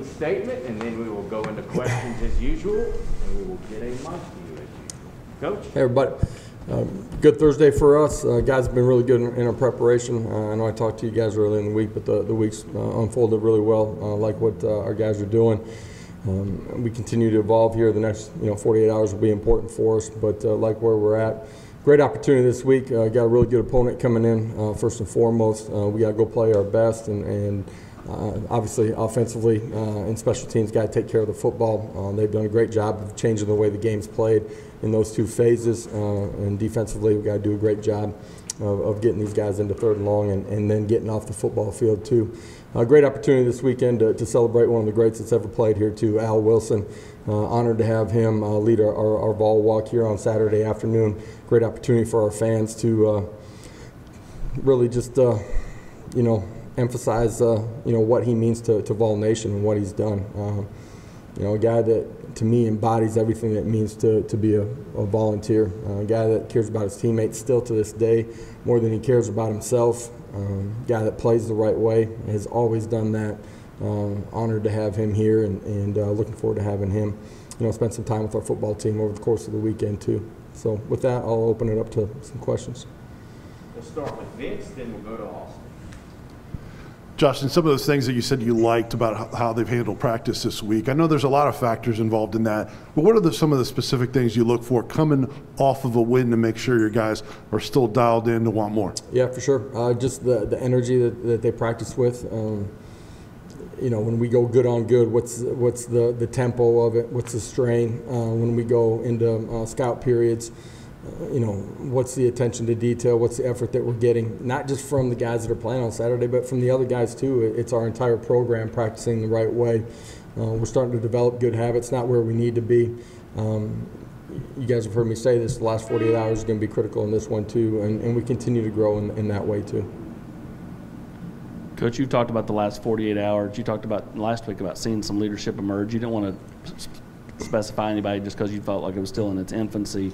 statement, and then we will go into questions as usual, and we will get a mic to you as usual. Coach? Hey, everybody. Good Thursday for us. Guys have been really good in our preparation. I know I talked to you guys early in the week, but the week's unfolded really well, like what our guys are doing. We continue to evolve here. The next 48 hours will be important for us, but like where we're at. Great opportunity this week. Got a really good opponent coming in, first and foremost. We got to go play our best, and obviously offensively and special teams got to take care of the football. They've done a great job of changing the way the game's played in those two phases, and defensively we got to do a great job of getting these guys into third and long and then getting off the football field too. Great opportunity this weekend to celebrate one of the greats that's ever played here too, Al Wilson. Honored to have him lead our ball walk here on Saturday afternoon. Great opportunity for our fans to really just emphasize what he means to Vol Nation and what he's done. A guy that to me embodies everything that it means to be a volunteer. A guy that cares about his teammates still to this day more than he cares about himself. Guy that plays the right way, has always done that. Honored to have him here, and looking forward to having him spend some time with our football team over the course of the weekend too. So with that, I'll open it up to some questions. We'll start with Vince, then we'll go to Austin. Josh, and some of those things that you said you liked about how they've handled practice this week, I know there's a lot of factors involved in that, but what are some of the specific things you look for coming off of a win to make sure your guys are still dialed in to want more? Yeah, for sure. Just the energy that they practice with. When we go good on good, what's the tempo of it? What's the strain? When we go into scout periods, what's the attention to detail? What's the effort that we're getting? Not just from the guys that are playing on Saturday, but from the other guys too. It's our entire program practicing the right way. We're starting to develop good habits, not where we need to be. You guys have heard me say this, the last 48 hours is going to be critical in this one too, and we continue to grow in that way too. Coach, you've talked about the last 48 hours. You talked about last week about seeing some leadership emerge. You didn't want to specify anybody just because you felt like it was still in its infancy.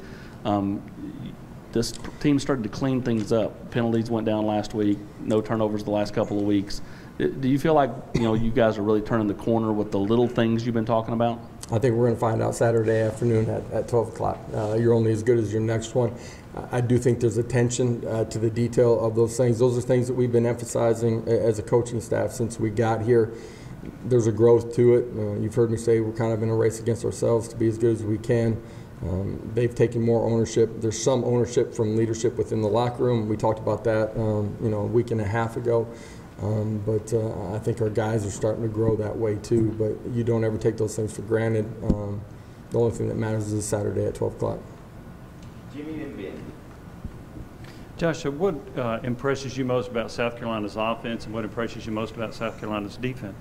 This team started to clean things up. Penalties went down last week. No turnovers the last couple of weeks. Do you feel like you guys are really turning the corner with the little things you've been talking about? I think we're going to find out Saturday afternoon at 12 o'clock. You're only as good as your next one. I do think there's attention to the detail of those things. Those are things that we've been emphasizing as a coaching staff since we got here. There's a growth to it. You've heard me say we're kind of in a race against ourselves to be as good as we can. They've taken more ownership. There's some ownership from leadership within the locker room. We talked about that, a week and a half ago. But I think our guys are starting to grow that way too. But you don't ever take those things for granted. The only thing that matters is Saturday at 12 o'clock. Jimmy and Ben. Josh, what impresses you most about South Carolina's offense, and what impresses you most about South Carolina's defense?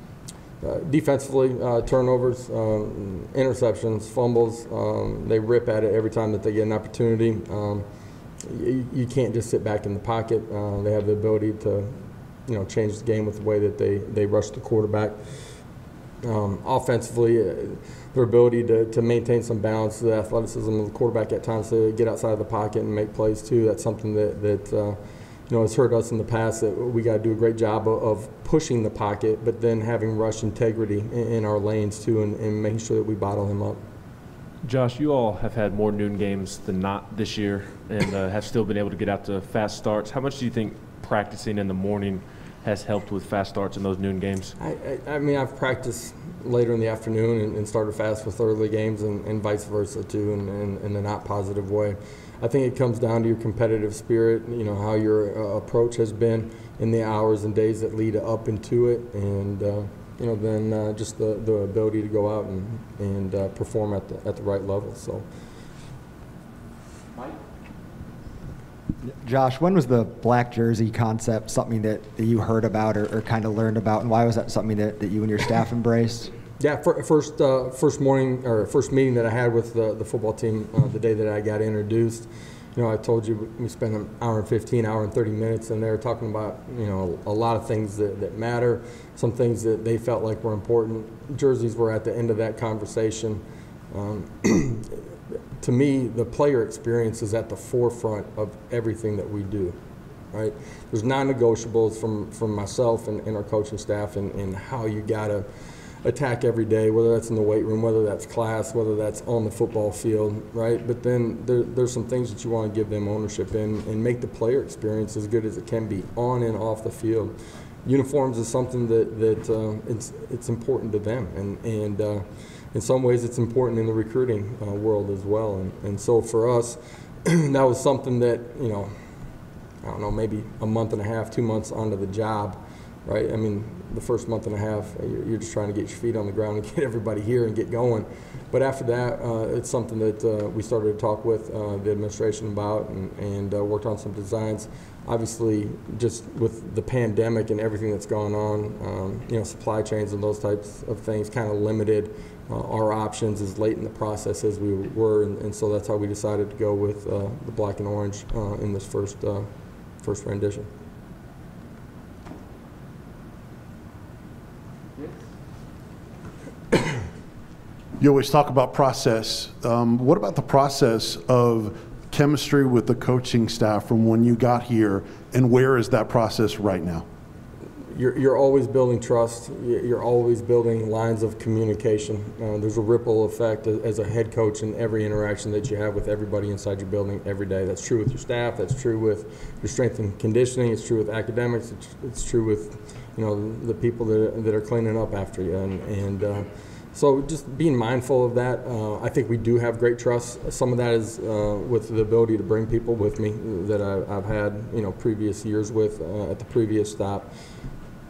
Defensively, turnovers, interceptions, fumbles, they rip at it every time that they get an opportunity. You can't just sit back in the pocket. They have the ability to change the game with the way that they rush the quarterback. Offensively, their ability to maintain some balance, the athleticism of the quarterback at times to get outside of the pocket and make plays too. That's something that has hurt us in the past, that we got to do a great job of pushing the pocket, but then having rush integrity in our lanes too, and making sure that we bottle him up. Josh, you all have had more noon games than not this year, and have still been able to get out to fast starts. How much do you think practicing in the morning has helped with fast starts in those noon games? I mean, I've practiced later in the afternoon and started fast with early games, and vice versa too, in a not positive way. I think it comes down to your competitive spirit, how your approach has been in the hours and days that lead up into it, and then just the ability to go out and perform at the right level. So, Mike? Josh, when was the black jersey concept something that you heard about or kind of learned about, and why was that something that you and your staff embraced? Yeah, first meeting that I had with the football team the day that I got introduced. I told you we spent an hour and 15, hour and 30 minutes, and they were talking about a lot of things that matter, some things that they felt like were important. Jerseys were at the end of that conversation. To me, the player experience is at the forefront of everything that we do. Right? There's non-negotiables from myself and our coaching staff, and how you gotta attack every day, whether that's in the weight room, whether that's class, whether that's on the football field, right? But then there's some things that you want to give them ownership in and make the player experience as good as it can be on and off the field. Uniforms is something that it's important to them, and in some ways it's important in the recruiting world as well. And so for us, that was something that, I don't know, maybe a month and a half, 2 months onto the job, right? I mean, the first month and a half, you're just trying to get your feet on the ground and get everybody here and get going. But after that, it's something that we started to talk with the administration about and worked on some designs. Obviously, just with the pandemic and everything that's gone on, supply chains and those types of things kind of limited our options as late in the process as we were, and so that's how we decided to go with the black and orange in this first rendition. You always talk about process. What about the process of chemistry with the coaching staff from when you got here, and where is that process right now? You're always building trust. You're always building lines of communication. There's a ripple effect as a head coach in every interaction that you have with everybody inside your building every day. That's true with your staff. That's true with your strength and conditioning. It's true with academics. It's true with the people that are cleaning up after you. And so just being mindful of that. I think we do have great trust. Some of that is with the ability to bring people with me that I've had previous years with at the previous stop.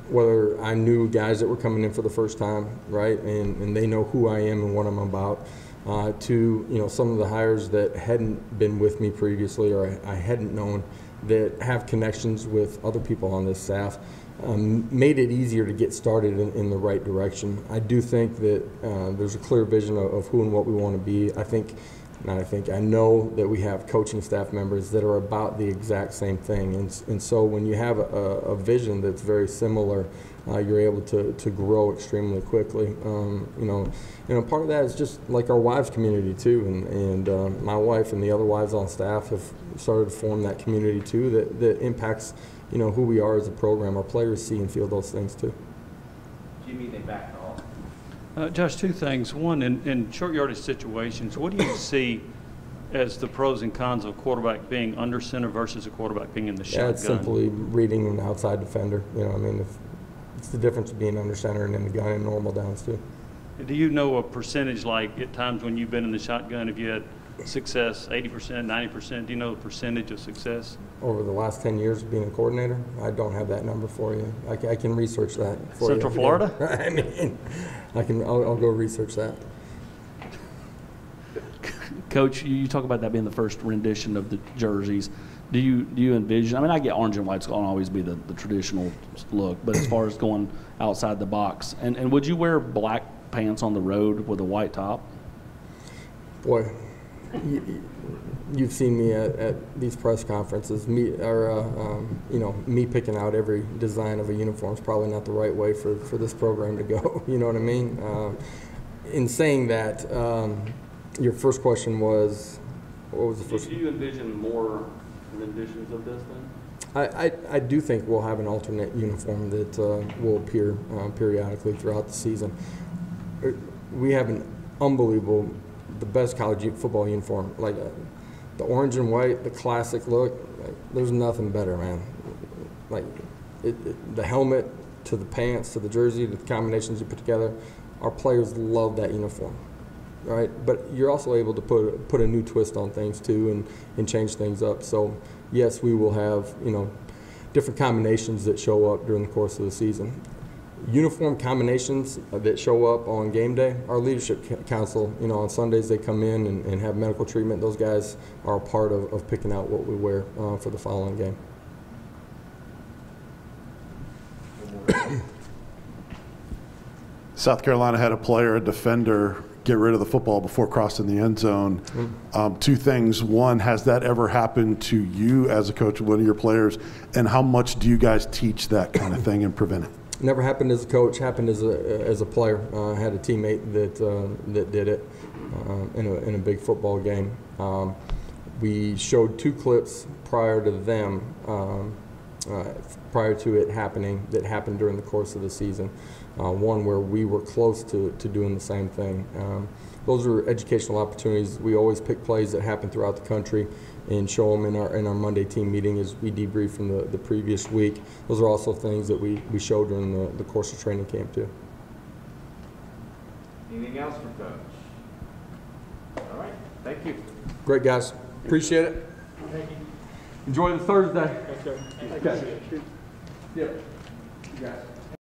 Whether I knew guys that were coming in for the first time, right, and they know who I am and what I'm about, to some of the hires that hadn't been with me previously or I hadn't known that have connections with other people on this staff, made it easier to get started in the right direction. I do think that there's a clear vision of who and what we want to be. I know that we have coaching staff members that are about the exact same thing, and so when you have a vision that's very similar, you're able to grow extremely quickly. Part of that is just like our wives community too, and my wife and the other wives on staff have started to form that community too that impacts who we are as a program. Our players see and feel those things too. Jimmy, they backed off. Josh, two things. One, in short yardage situations, what do you see as the pros and cons of a quarterback being under center versus a quarterback being in the shotgun? Yeah, it's simply reading an outside defender. It's the difference of being under center and in the gun and normal downs too. Do you know a percentage, like at times when you've been in the shotgun, if you had success, 80%, 90%, do you know the percentage of success? Over the last 10 years of being a coordinator, I don't have that number for you. I can research that for you. Central Florida? I'll go research that. Coach, you talk about that being the first rendition of the jerseys. Do you envision? I get orange and white's going to always be the traditional look, but as far as going outside the box, and would you wear black pants on the road with a white top? Boy, you've seen me at these press conferences. Me picking out every design of a uniform is probably not the right way for this program to go. You know what I mean? In saying that, your first question was, what was the first? Do you envision more renditions of this then? I do think we'll have an alternate uniform that will appear periodically throughout the season. We have an unbelievable, the best college football uniform, like the orange and white, the classic look. There's nothing better, man. The helmet to the pants to the jersey, the combinations you put together. Our players love that uniform, right? But you're also able to put a new twist on things too and change things up. So yes, we will have different combinations that show up during the course of the season. Uniform combinations that show up on game day, our leadership council, on Sundays they come in and have medical treatment. Those guys are a part of picking out what we wear for the following game. South Carolina had a defender, get rid of the football before crossing the end zone. Two things. One, has that ever happened to you as a coach of one of your players? And how much do you guys teach that kind of thing and prevent it? Never happened as a coach, happened as a player. I had a teammate that did it in a big football game. We showed two clips prior to them prior to it happening that happened during the course of the season. One where we were close to doing the same thing. Those are educational opportunities. We always pick plays that happen throughout the country and show them in our Monday team meeting as we debrief from the previous week. Those are also things that we show during the course of training camp too. Anything else for Coach? All right, thank you. Great, guys. Appreciate it. Thank you. Enjoy the Thursday. Okay. Okay. Yep. You guys.